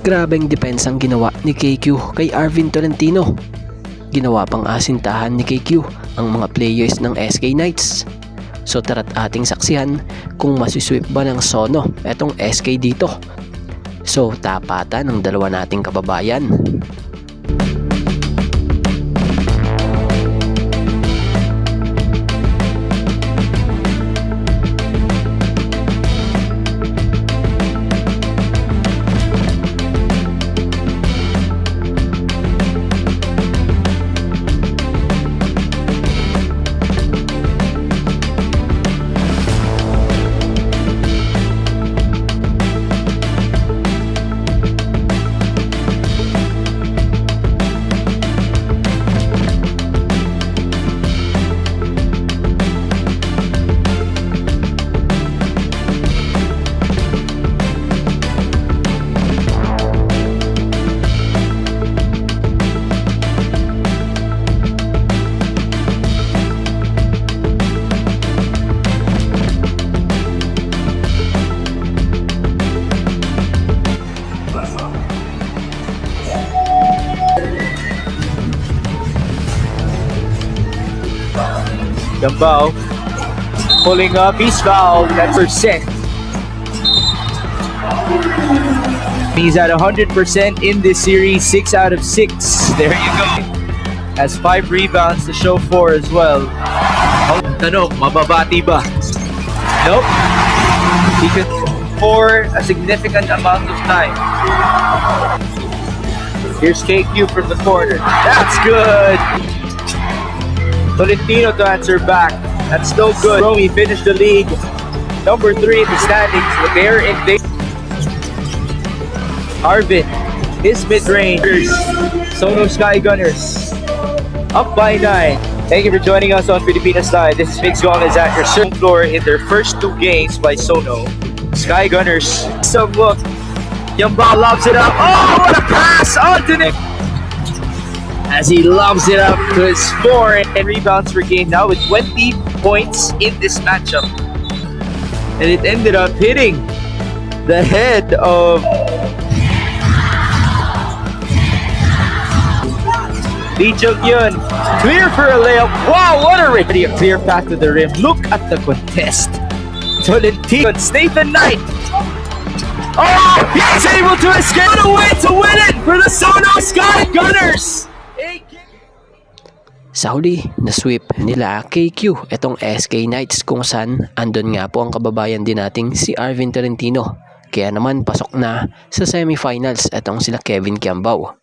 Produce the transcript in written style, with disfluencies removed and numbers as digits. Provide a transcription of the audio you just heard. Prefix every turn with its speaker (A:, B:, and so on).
A: Grabeng depensang ginawa ni KQ kay Arvin Tolentino. Ginawa pang asintahan ni KQ ang mga players ng SK Knights. So tara't ating saksihan kung masisweep ba ng Sono etong SK dito. So tapatan ng dalawa nating kababayan.
B: Gambao pulling up, he's fouled. That's percent. He's at 100% in this series, 6 out of 6. There you go. Has 5 rebounds to show for as well. Tanong, mababati ba? Nope. He could for a significant amount of time. Here's KQ from the corner. That's good. Tolentino to answer back. That's still good. Romy finished the league number 3 in the standings. But they're in Arvin, his mid-range. Sono Sky Gunners up by 9. Thank you for joining us on Pilipinas Live. This is Mix Gomez at your certain floor in their first 2 games by Sono. Sky Gunners. Some look. Yamba lobs it up. Oh, what a pass! Onto Nick! As he lobs it up to his 4 and rebounds per game, now with 20 points in this matchup. And it ended up hitting the head of Lee Jung-yun. Clear for a layup. Wow, what a ready! A clear path to the rim. Look at the contest. Tolentino, Nathan Knight. Oh, he's able to escape away to win it for the Sono Sky Gunners.
A: Sa huli, na-sweep nila KQ etong SK Knights kung saan andon nga po ang kababayan din nating si Arvin Tolentino. Kaya naman pasok na sa semifinals etong sila Kevin Kiambao.